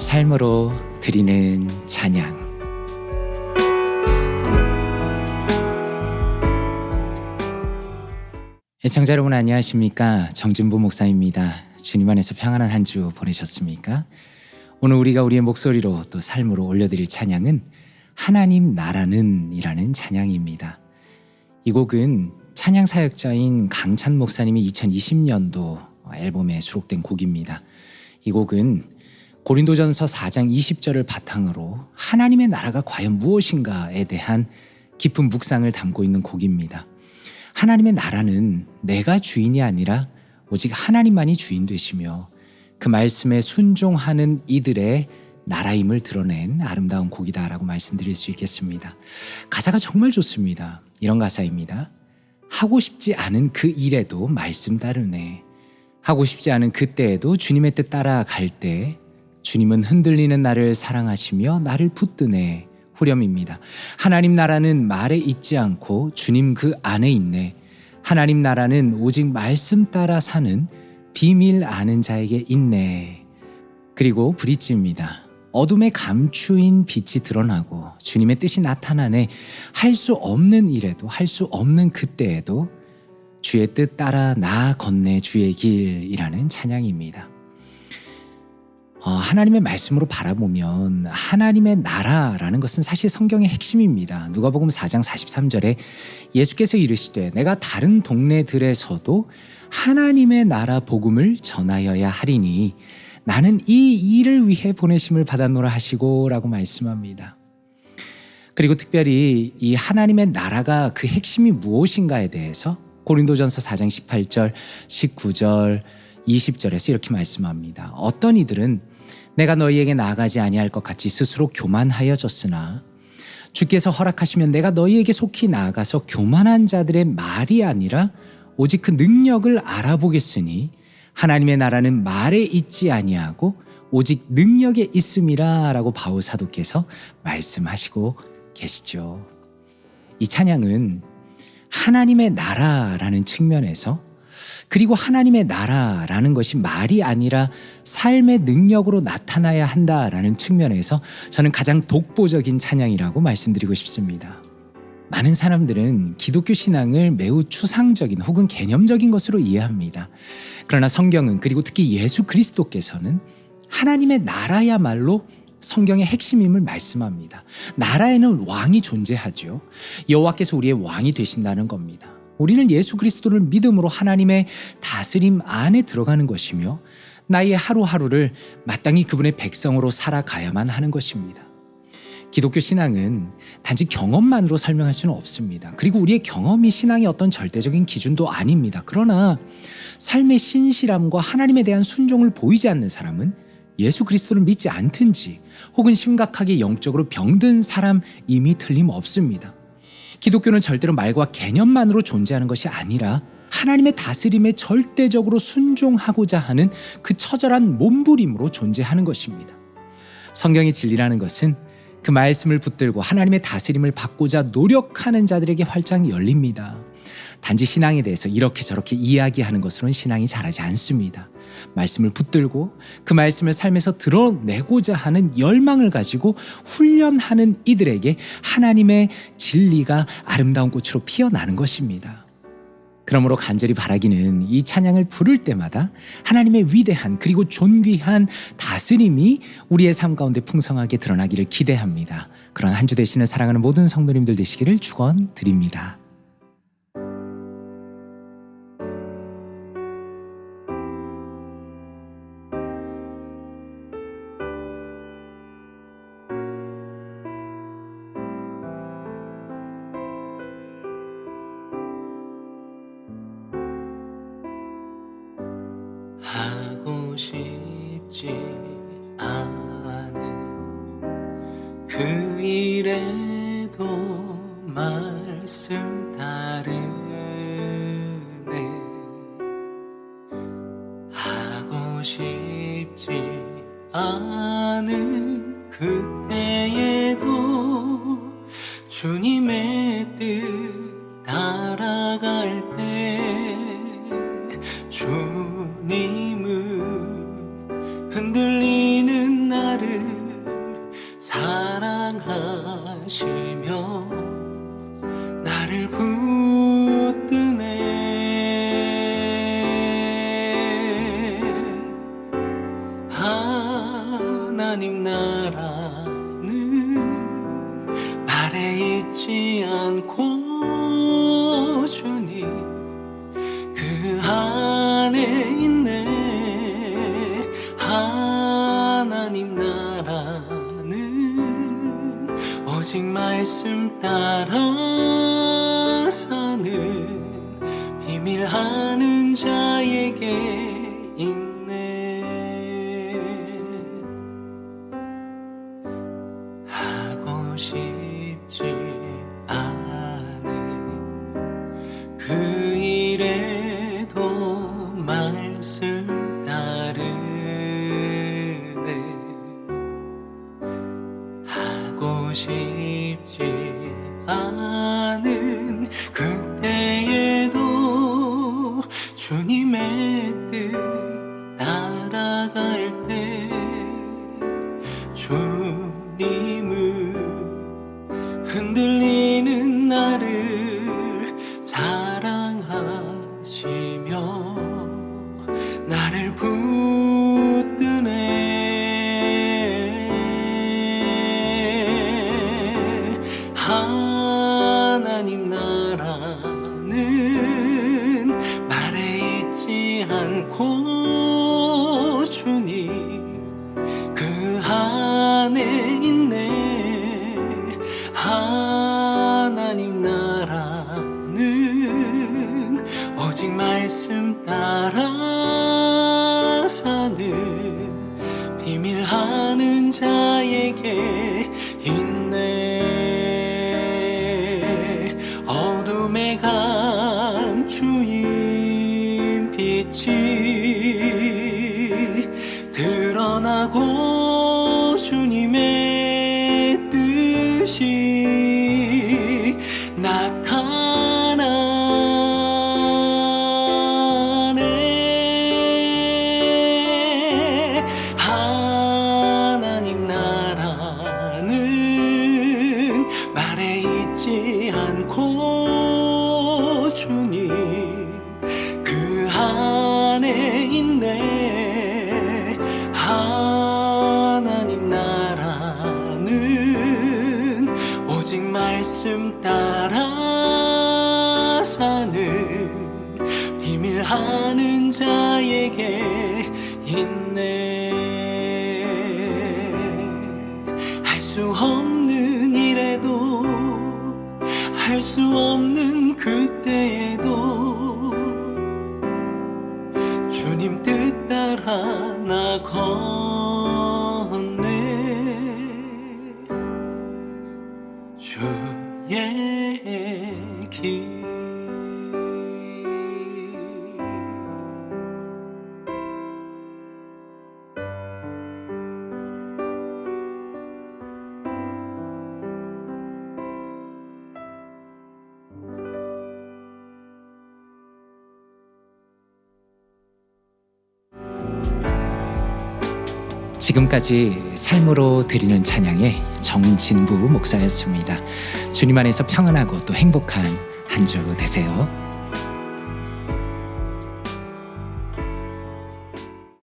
삶으로 드리는 찬양. 애청자 여러분 안녕하십니까? 정진부 목사입니다. 주님 안에서 평안한 한 주 보내셨습니까? 오늘 우리가 우리의 목소리로 또 삶으로 올려드릴 찬양은 하나님 나라는 이라는 찬양입니다. 이 곡은 찬양 사역자인 강찬 목사님이 2020년도 앨범에 수록된 곡입니다. 이 곡은 고린도전서 4장 20절을 바탕으로 하나님의 나라가 과연 무엇인가에 대한 깊은 묵상을 담고 있는 곡입니다. 하나님의 나라는 내가 주인이 아니라 오직 하나님만이 주인 되시며 그 말씀에 순종하는 이들의 나라임을 드러낸 아름다운 곡이다라고 말씀드릴 수 있겠습니다. 가사가 정말 좋습니다. 이런 가사입니다. 하고 싶지 않은 그 일에도 말씀 따르네. 하고 싶지 않은 그때에도 주님의 뜻 따라갈 때 주님은 흔들리는 나를 사랑하시며 나를 붙드네. 후렴입니다. 하나님 나라는 말에 있지 않고 주님 그 안에 있네. 하나님 나라는 오직 말씀 따라 사는 비밀 아는 자에게 있네. 그리고 브릿지입니다. 어둠에 감추인 빛이 드러나고 주님의 뜻이 나타나네. 할 수 없는 일에도 할 수 없는 그때에도 주의 뜻 따라 나 건네 주의 길이라는 찬양입니다. 하나님의 말씀으로 바라보면 하나님의 나라라는 것은 사실 성경의 핵심입니다. 누가복음 4장 43절에 예수께서 이르시되 내가 다른 동네들에서도 하나님의 나라 복음을 전하여야 하리니 나는 이 일을 위해 보내심을 받았노라 하시고 라고 말씀합니다. 그리고 특별히 이 하나님의 나라가 그 핵심이 무엇인가에 대해서 고린도전서 4장 18절, 19절, 20절에서 이렇게 말씀합니다. 어떤 이들은 내가 너희에게 나아가지 아니할 것 같이 스스로 교만하여졌으나 주께서 허락하시면 내가 너희에게 속히 나아가서 교만한 자들의 말이 아니라 오직 그 능력을 알아보겠으니 하나님의 나라는 말에 있지 아니하고 오직 능력에 있음이라 라고 바울 사도께서 말씀하시고 계시죠. 이 찬양은 하나님의 나라라는 측면에서 그리고 하나님의 나라라는 것이 말이 아니라 삶의 능력으로 나타나야 한다라는 측면에서 저는 가장 독보적인 찬양이라고 말씀드리고 싶습니다. 많은 사람들은 기독교 신앙을 매우 추상적인 혹은 개념적인 것으로 이해합니다. 그러나 성경은 그리고 특히 예수 그리스도께서는 하나님의 나라야말로 성경의 핵심임을 말씀합니다. 나라에는 왕이 존재하죠. 여호와께서 우리의 왕이 되신다는 겁니다. 우리는 예수 그리스도를 믿음으로 하나님의 다스림 안에 들어가는 것이며 나의 하루하루를 마땅히 그분의 백성으로 살아가야만 하는 것입니다. 기독교 신앙은 단지 경험만으로 설명할 수는 없습니다. 그리고 우리의 경험이 신앙의 어떤 절대적인 기준도 아닙니다. 그러나 삶의 신실함과 하나님에 대한 순종을 보이지 않는 사람은 예수 그리스도를 믿지 않든지 혹은 심각하게 영적으로 병든 사람임이 틀림없습니다. 기독교는 절대로 말과 개념만으로 존재하는 것이 아니라 하나님의 다스림에 절대적으로 순종하고자 하는 그 처절한 몸부림으로 존재하는 것입니다. 성경의 진리라는 것은 그 말씀을 붙들고 하나님의 다스림을 받고자 노력하는 자들에게 활짝 열립니다. 단지 신앙에 대해서 이렇게 저렇게 이야기하는 것으로는 신앙이 자라지 않습니다. 말씀을 붙들고 그 말씀을 삶에서 드러내고자 하는 열망을 가지고 훈련하는 이들에게 하나님의 진리가 아름다운 꽃으로 피어나는 것입니다. 그러므로 간절히 바라기는 이 찬양을 부를 때마다 하나님의 위대한 그리고 존귀한 다스림이 우리의 삶 가운데 풍성하게 드러나기를 기대합니다. 그런 한 주 되시는 사랑하는 모든 성도님들 되시기를 축원드립니다. 하고 싶지 않은 그 일에도 말씀 따르네. 하고 싶지 않은 그때에도 주님의 뜻 따라갈 때 주님은 흔들리는 나 나를 사랑하시며 나를 붙드네. 하나님 나라는 말에 있지 않고 주님 그 안에 있네. 하나님 나라는 오직 말씀 따라 사는 비밀하는 자에게 있네. 하고 싶지 않은 그 일에도 말씀 따르네. 하고 싶지 않은 그때에도 주님의 뜻 따라갈 때 주님은 흔들리는 나를 사랑하시며 나를 붙드네. 하나님 나라는 말에 있지 않고 주님 그 안에 있네. 하나님 나라는 오직 말씀 따라 사는 비밀하는 자에게 있네. 어둠에 감추인 빛이 드러나고 주님의 뜻이 나타나네. 하나님 나라는 말에 있지 않고 주님 그 안에 있네. 하나님 나라는 오직 말씀 따라 사는 비밀하는 자에게 있네. 할 수 없는 일에도 할 수 없는 그때에도 주님 뜻 따라 나걷네. 주의 길. 지금까지 삶으로 드리는 찬양의 정진부 목사였습니다. 주님 안에서 평안하고 또 행복한 한 주 되세요.